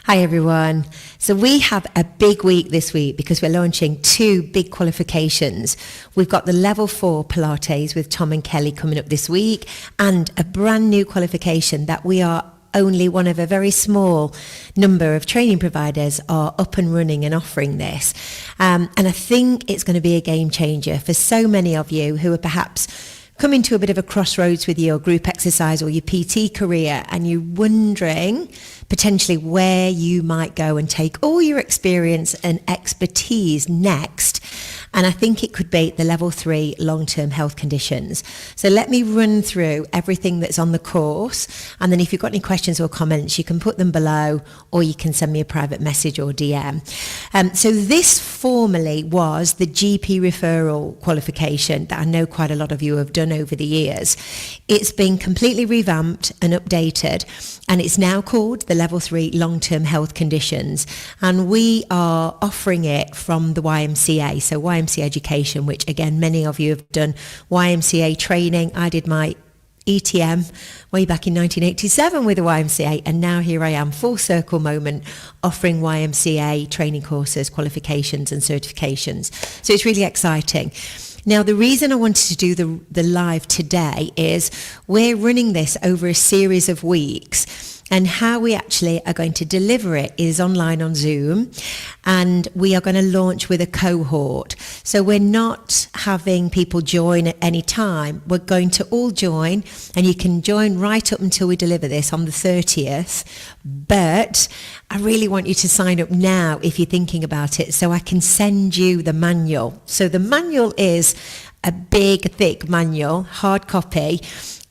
Hi everyone. So we have a big week this week because we're launching 2 big qualifications. We've got the Level 4 Pilates with Tom and Kelly coming up this week, and a brand new qualification that we are only one of a very small number of training providers are up and running and offering this. And I think it's going to be a game changer for so many of you who are perhaps coming to a bit of a crossroads with your group exercise or your PT career, and you're wondering potentially where you might go and take all your experience and expertise next. And I think it could be the Level 3 long-term health conditions. So let me run through everything that's on the course, and then if you've got any questions or comments, you can put them below, or you can send me a private message or DM. So this formerly was the GP referral qualification that I know quite a lot of you have done over the years. It's been completely revamped and updated, and it's now called the Level 3 long-term health conditions, and we are offering it from the YMCA, so YMCA education, which again many of you have done YMCA training. I did my ETM way back in 1987 with the YMCA, and now here I am, full circle moment, offering YMCA training courses, qualifications and certifications. So it's really exciting. Now, the reason I wanted to do the live today is we're running this over a series of weeks, and how we actually are going to deliver it is online on Zoom, and we are going to launch with a cohort. So we're not having people join at any time. We're going to all join, and you can join right up until we deliver this on the 30th. But I really want you to sign up now if you're thinking about it, so I can send you the manual. So the manual is a big, thick manual, hard copy,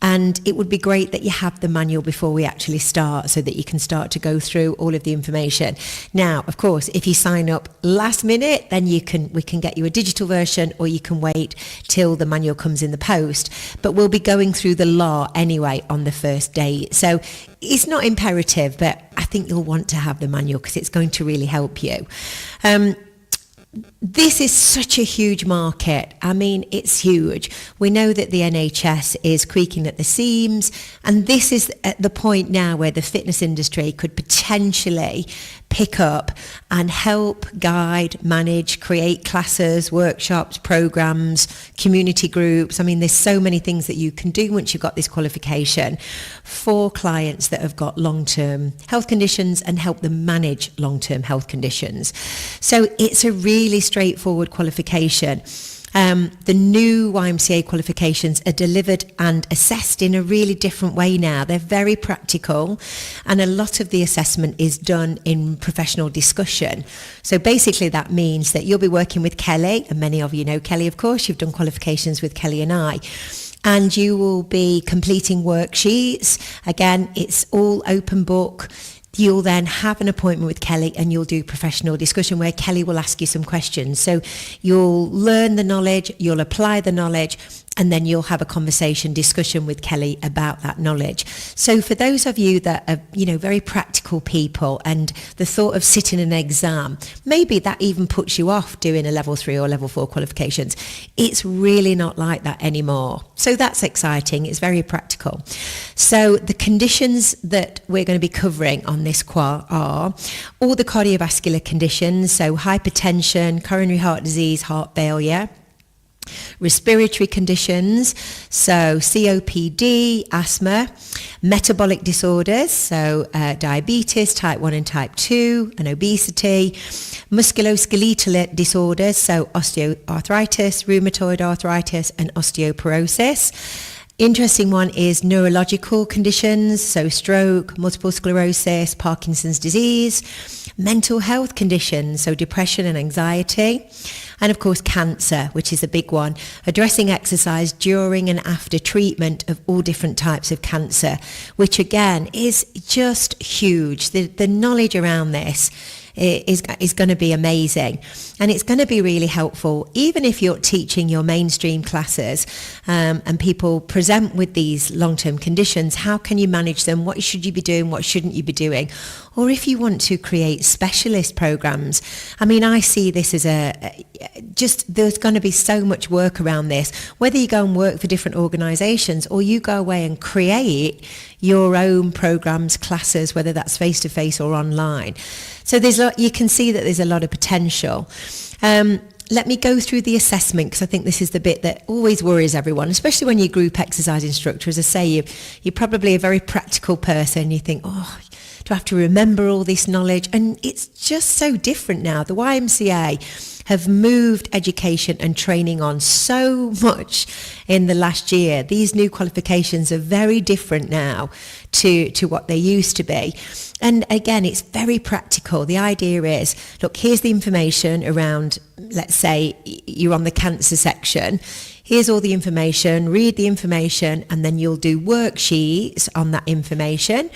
and it would be great that you have the manual before we actually start, so that you can start to go through all of the information. Now, of course, if you sign up last minute, then we can get you a digital version, or you can wait till the manual comes in the post. But we'll be going through the law anyway on the first day. So it's not imperative, but I think you'll want to have the manual because it's going to really help you. This is such a huge market. I mean, it's huge. We know that the NHS is creaking at the seams, and this is at the point now where the fitness industry could potentially pick up and help guide, manage, create classes, workshops, programs, community groups. I mean, there's so many things that you can do once you've got this qualification for clients that have got long-term health conditions, and help them manage long-term health conditions. So it's a really straightforward qualification. The new YMCA qualifications are delivered and assessed in a really different way now. They're very practical, and a lot of the assessment is done in professional discussion. So basically that means that you'll be working with Kelly, and many of you know Kelly, of course. You've done qualifications with Kelly and I. And you will be completing worksheets. Again, it's all open book. You'll then have an appointment with Kelly, and you'll do professional discussion where Kelly will ask you some questions. So you'll learn the knowledge, you'll apply the knowledge, and then you'll have a conversation, discussion with Kelly about that knowledge. So for those of you that are, very practical people, and the thought of sitting an exam, maybe that even puts you off doing a Level 3 or Level 4 qualifications. It's really not like that anymore. So that's exciting. It's very practical. So the conditions that we're going to be covering on this qual are all the cardiovascular conditions, so hypertension, coronary heart disease, heart failure, respiratory conditions, so COPD, asthma, metabolic disorders, so diabetes, type 1 and type 2, and obesity, musculoskeletal disorders, so osteoarthritis, rheumatoid arthritis, and osteoporosis. Interesting one is neurological conditions, so stroke, multiple sclerosis, Parkinson's disease, mental health conditions, so depression and anxiety, and of course cancer, which is a big one, addressing exercise during and after treatment of all different types of cancer, which again is just huge. The knowledge around this is going to be amazing, and it's going to be really helpful even if you're teaching your mainstream classes, and people present with these long-term conditions. How can you manage them? What should you be doing? What shouldn't you be doing? Or if you want to create specialist programs, I mean, I see this as there's going to be so much work around this, whether you go and work for different organizations or you go away and create your own programs, classes, whether that's face-to-face or online. So you can see that there's a lot of potential. Let me go through the assessment, because I think this is the bit that always worries everyone, especially when you're a group exercise instructor. As I say, you're probably a very practical person. You think, oh, do I have to remember all this knowledge? And it's just so different now. The YMCA have moved education and training on so much in the last year. These new qualifications are very different now to what they used to be. And again, it's very practical. The idea is, look, here's the information around, let's say you're on the cancer section. Here's all the information, read the information, and then you'll do worksheets on that information.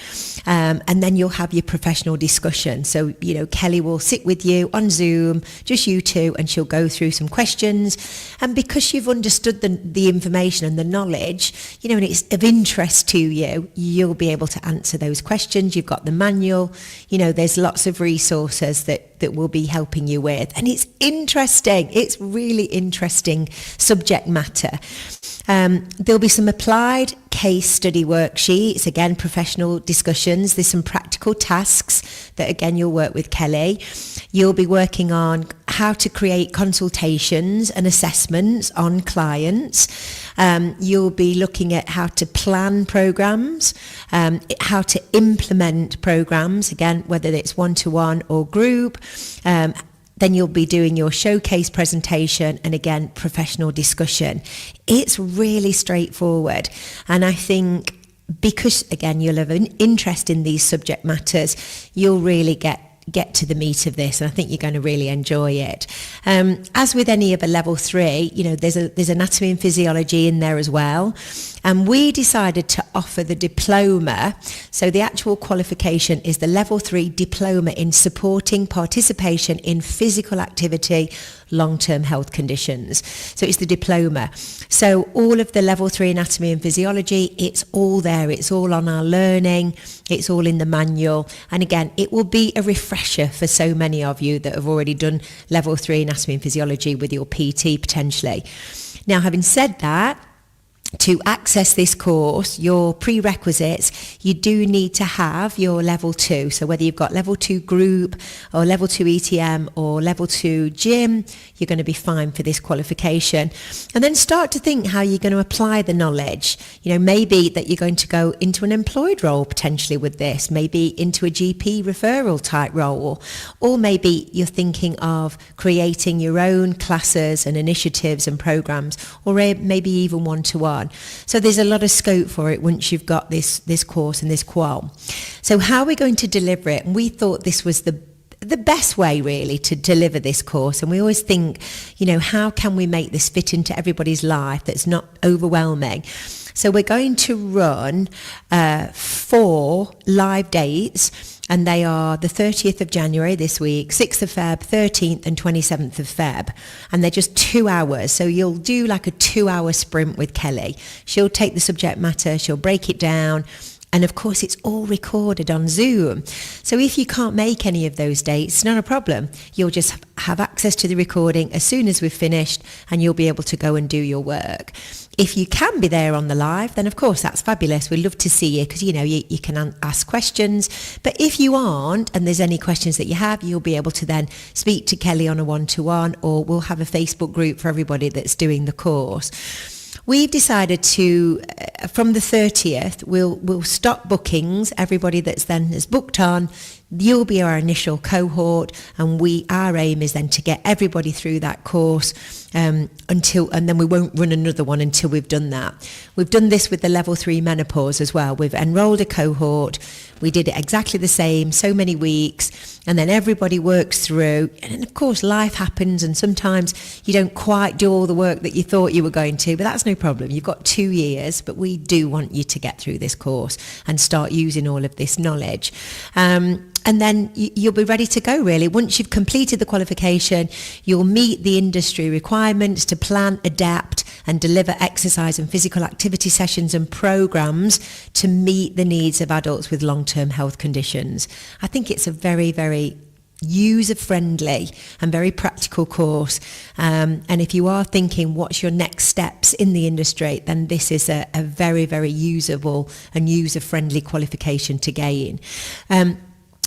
And then you'll have your professional discussion. So, Kelly will sit with you on Zoom, just you two, and she'll go through some questions. And because you've understood the information and the knowledge, and it's of interest to you, you'll be able to answer those questions. You've got the manual, there's lots of resources that will be helping you with. And it's interesting. It's really interesting subject matter. There'll be some applied case study worksheets, again, professional discussions. There's some practical tasks that, again, you'll work with Kelly. You'll be working on how to create consultations and assessments on clients. You'll be looking at how to plan programs, how to implement programs, again, whether it's one-to-one or group. Then you'll be doing your showcase presentation and, again, professional discussion. It's really straightforward. And I think because, again, you'll have an interest in these subject matters, you'll really get to the meat of this, and I think you're going to really enjoy it. As with any of a level 3, there's anatomy and physiology in there as well. And we decided to offer the diploma. So the actual qualification is the level 3 diploma in supporting participation in physical activity, long-term health conditions. So it's the diploma. So all of the level 3 anatomy and physiology, it's all there. It's all on our learning. It's all in the manual. And again, it will be a refresher for so many of you that have already done level 3 anatomy and physiology with your PT potentially. Now, having said that, to access this course, your prerequisites, you do need to have your level 2. So whether you've got level 2 group or level 2 ETM or level 2 gym, you're going to be fine for this qualification. And then start to think how you're going to apply the knowledge. Maybe that you're going to go into an employed role potentially with this, maybe into a GP referral type role, or maybe you're thinking of creating your own classes and initiatives and programs, or maybe even one-to-one. So there's a lot of scope for it once you've got this course and this qual. So how are we going to deliver it? And we thought this was the best way really to deliver this course. And we always think, how can we make this fit into everybody's life that's not overwhelming? So we're going to run 4 live dates. And they are the 30th of January this week, 6th of Feb, 13th and 27th of Feb. And they're just 2 hours. So you'll do like a 2-hour sprint with Kelly. She'll take the subject matter, she'll break it down. And of course, it's all recorded on Zoom. So if you can't make any of those dates, it's not a problem. You'll just have access to the recording as soon as we've finished, and you'll be able to go and do your work. If you can be there on the live, then of course that's fabulous. We'd love to see you because, you can ask questions. But if you aren't, and there's any questions that you have, you'll be able to then speak to Kelly on a one-to-one, or we'll have a Facebook group for everybody that's doing the course. We've decided to, from the 30th, we'll stop bookings. Everybody that's then is booked on, you'll be our initial cohort, and our aim is then to get everybody through that course and then we won't run another one until we've done that. We've done this with the level 3 menopause as well. We've enrolled a cohort. We did it exactly the same, so many weeks, and then everybody works through. And then of course life happens, and sometimes you don't quite do all the work that you thought you were going to, but that's no problem. You've got 2 years, but we do want you to get through this course and start using all of this knowledge. And then you'll be ready to go, really. Once you've completed the qualification, you'll meet the industry requirements to plan, adapt, and deliver exercise and physical activity sessions and programs to meet the needs of adults with long-term health conditions. I think it's a very, very user-friendly and very practical course. And if you are thinking what's your next steps in the industry, then this is a very, very usable and user-friendly qualification to gain.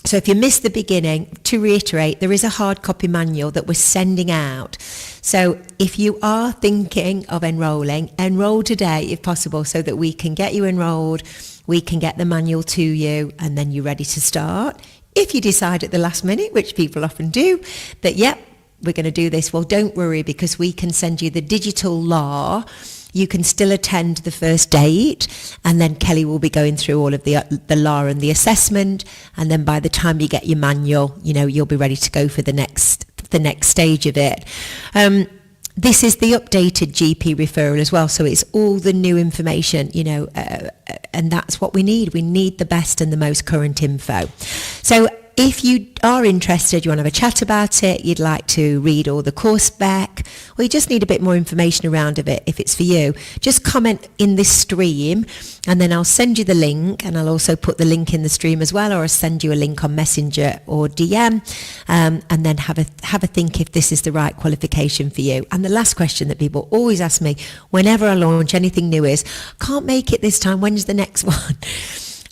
So if you missed the beginning, to reiterate, there is a hard copy manual that we're sending out. So if you are thinking of enrolling, enroll today if possible, so that we can get you enrolled, we can get the manual to you, and then you're ready to start. If you decide at the last minute, which people often do, that, yep, we're going to do this, well, don't worry, because we can send you the digital law. You can still attend the first date, and then Kelly will be going through all of the law and the assessment, and then by the time you get your manual, you'll be ready to go for the next stage of it. This is the updated GP referral as well, so it's all the new information, and that's what we need. We need the best and the most current info. So if you are interested, you want to have a chat about it, you'd like to read all the course spec, or you just need a bit more information around it, if it's for you, just comment in this stream, and then I'll send you the link, and I'll also put the link in the stream as well, or I'll send you a link on Messenger or DM, and then have a think if this is the right qualification for you. And the last question that people always ask me whenever I launch anything new is, can't make it this time, when's the next one?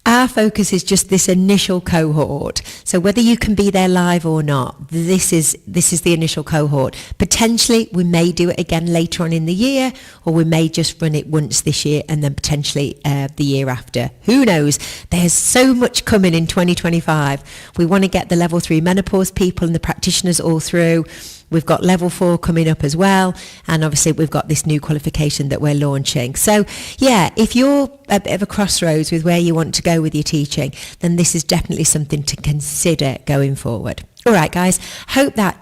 Our focus is just this initial cohort. So whether you can be there live or not, this is the initial cohort. Potentially, we may do it again later on in the year, or we may just run it once this year and then potentially the year after. Who knows? There's so much coming in 2025. We want to get the level 3 menopause people and the practitioners all through. We've got level 4 coming up as well. And obviously we've got this new qualification that we're launching. So yeah, if you're a bit of a crossroads with where you want to go with your teaching, then this is definitely something to consider going forward. All right, guys, hope that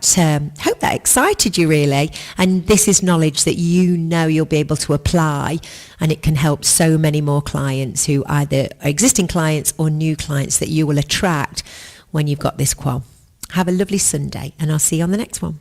excited you really. And this is knowledge that you'll be able to apply, and it can help so many more clients who either are existing clients or new clients that you will attract when you've got this qual. Have a lovely Sunday, and I'll see you on the next one.